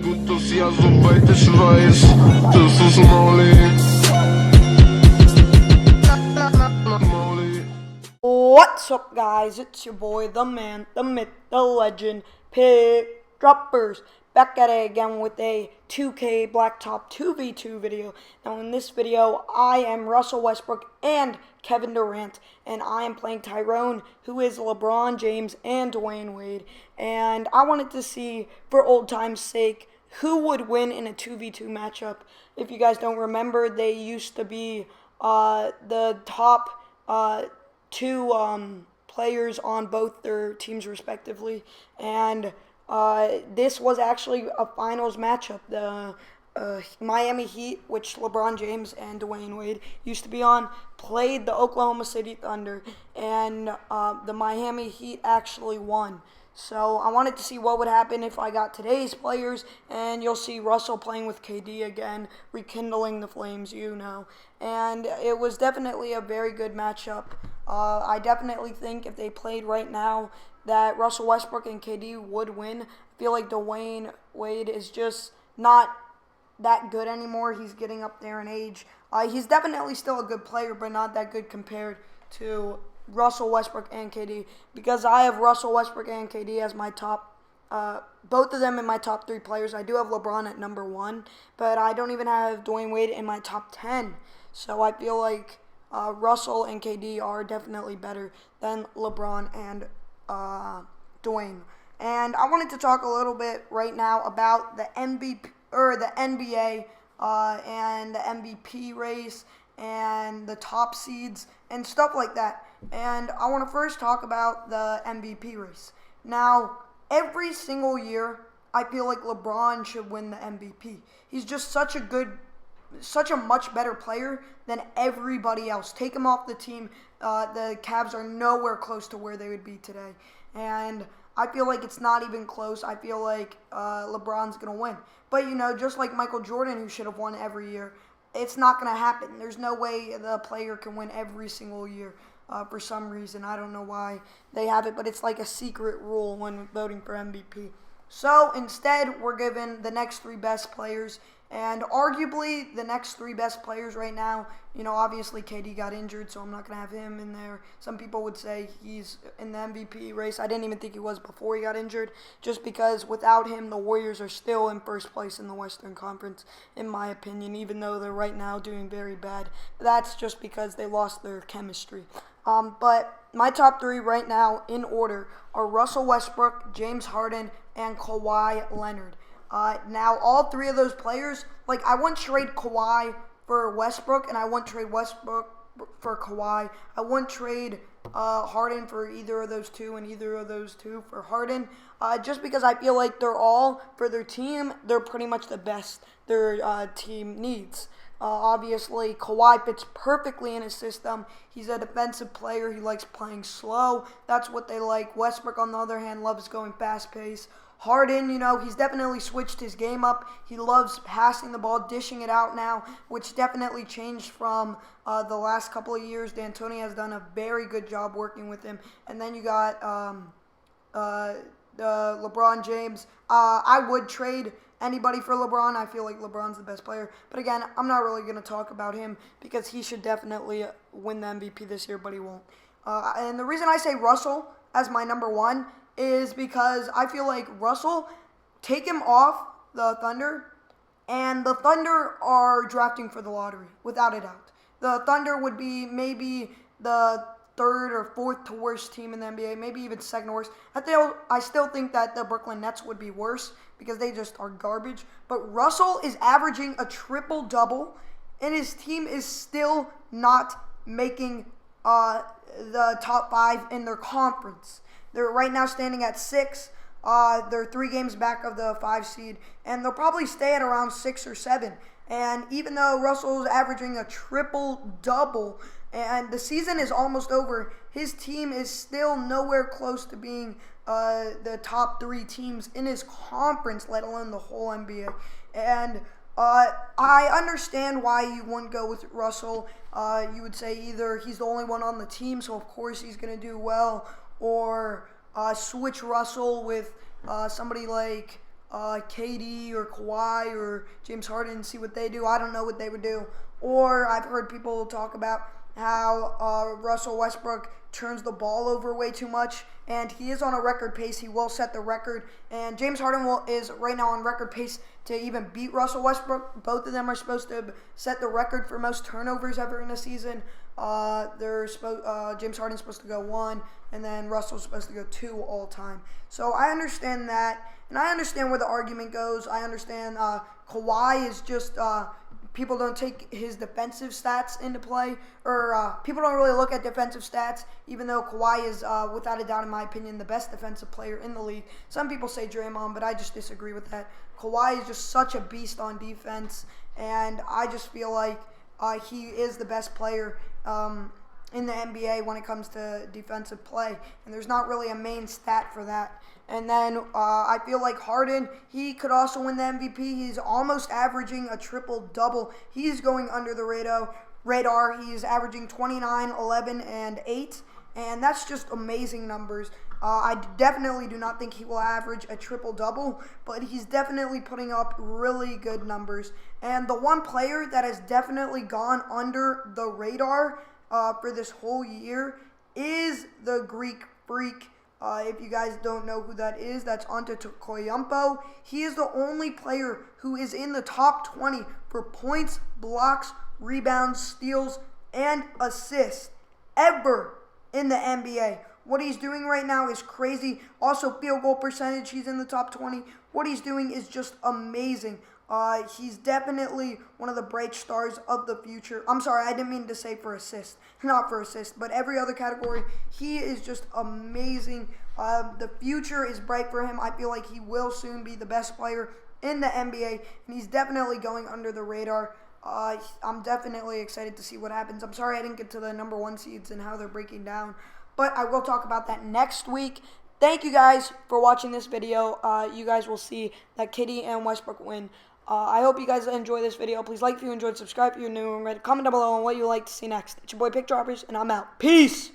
gut aus, ja, soweit ich weiß, das ist Molly. What's up, guys? It's your boy, the man, the myth, the legend, Pickdroppers, back at it again with a 2K Blacktop 2v2 video. Now, in this video, I am Russell Westbrook and Kevin Durant, and I am playing Tyrone, who is LeBron James and Dwyane Wade. And I wanted to see, for old time's sake, who would win in a 2v2 matchup. If you guys don't remember, they used to be the top two players on both their teams respectively, and this was actually a finals matchup. The Miami Heat, which LeBron James and Dwyane Wade used to be on, played the Oklahoma City Thunder, and the Miami Heat actually won. So I wanted to see what would happen if I got today's players, and you'll see Russell playing with KD again, rekindling the flames, you know. And it was definitely a very good matchup. I definitely think if they played right now that Russell Westbrook and KD would win. I feel like Dwyane Wade is just not that good anymore. He's getting up there in age. He's definitely still a good player, but not that good compared to Russell Westbrook and KD, because I have Russell Westbrook and KD as my top, both of them in my top 3 players. I do have LeBron at number 1, but I don't even have Dwyane Wade in my top 10. So I feel like Russell and KD are definitely better than LeBron and Dwyane. And I wanted to talk a little bit right now about the MVP or the NBA and the MVP race and the top seeds and stuff like that. And I want to first talk about the MVP race. Now, every single year, I feel like LeBron should win the MVP. He's just such a much better player than everybody else. Take him off the team, the Cavs are nowhere close to where they would be today. And I feel like it's not even close. I feel like LeBron's going to win. But, you know, just like Michael Jordan, who should have won every year, it's not going to happen. There's no way the player can win every single year for some reason. I don't know why they have it, but it's like a secret rule when voting for MVP. So instead, we're given the next 3 best players, and arguably the next 3 best players right now, you know, obviously KD got injured, so I'm not going to have him in there. Some people would say he's in the MVP race. I didn't even think he was before he got injured, just because without him, the Warriors are still in first place in the Western Conference, in my opinion, even though they're right now doing very bad. That's just because they lost their chemistry. But my top 3 right now in order are Russell Westbrook, James Harden, and Kawhi Leonard. Now, all 3 of those players, like, I wouldn't trade Kawhi for Westbrook, and I wouldn't trade Westbrook for Kawhi. I wouldn't trade Harden for either of those 2 and either of those 2 for Harden, just because I feel like they're all, for their team, they're pretty much the best their team needs. Obviously, Kawhi fits perfectly in his system. He's a defensive player. He likes playing slow. That's what they like. Westbrook, on the other hand, loves going fast-paced. Harden, you know, he's definitely switched his game up. He loves passing the ball, dishing it out now, which definitely changed from the last couple of years. D'Antoni has done a very good job working with him. And then you got LeBron James. I would trade anybody for LeBron. I feel like LeBron's the best player. But again, I'm not really going to talk about him because he should definitely win the MVP this year, but he won't. And the reason I say Russell as my number 1 is because I feel like Russell, take him off the Thunder, and the Thunder are drafting for the lottery, without a doubt. The Thunder would be maybe the 3rd or 4th to worst team in the NBA, maybe even 2nd worst. I still think that the Brooklyn Nets would be worse because they just are garbage. But Russell is averaging a triple-double, and his team is still not making the top 5 in their conference. They're right now standing at 6. They're 3 games back of the 5 seed, and they'll probably stay at around 6 or 7. And even though Russell's averaging a triple-double, and the season is almost over, his team is still nowhere close to being the top 3 teams in his conference, let alone the whole NBA. And I understand why you wouldn't go with Russell. You would say either he's the only one on the team, so of course he's going to do well, or switch Russell with somebody like KD or Kawhi or James Harden and see what they do. I don't know what they would do. Or I've heard people talk about how Russell Westbrook turns the ball over way too much, and he is on a record pace. He will set the record, and James Harden is right now on record pace to even beat Russell Westbrook. Both of them are supposed to set the record for most turnovers ever in a season. James Harden's supposed to go 1, and then Russell's supposed to go 2 all time. So I understand that, and I understand where the argument goes. I understand Kawhi is just people don't take his defensive stats into play, or people don't really look at defensive stats, even though Kawhi is, without a doubt, in my opinion, the best defensive player in the league. Some people say Draymond, but I just disagree with that. Kawhi is just such a beast on defense, and I just feel like he is the best player in the NBA when it comes to defensive play, and there's not really a main stat for that. And then I feel like Harden, he could also win the MVP. He's almost averaging a triple-double. He's going under the radar. He's averaging 29, 11, and 8, and that's just amazing numbers. I definitely do not think he will average a triple-double, but he's definitely putting up really good numbers. And the one player that has definitely gone under the radar for this whole year is the Greek Freak. If you guys don't know who that is, that's Antetokounmpo. He is the only player who is in the top 20 for points, blocks, rebounds, steals, and assists ever in the NBA. What he's doing right now is crazy. Also, field goal percentage, he's in the top 20. What he's doing is just amazing. He's definitely one of the bright stars of the future. I'm sorry, I didn't mean to say for assist. Not for assist, but every other category. He is just amazing. The future is bright for him. I feel like he will soon be the best player in the NBA, and he's definitely going under the radar. I'm definitely excited to see what happens. I'm sorry I didn't get to the number 1 seeds and how they're breaking down, but I will talk about that next week. Thank you guys for watching this video. You guys will see that KD and Westbrook win. I hope you guys enjoy this video. Please like if you enjoyed, subscribe if you're new, and comment down below on what you would like to see next. It's your boy Pickdroppers, and I'm out. Peace!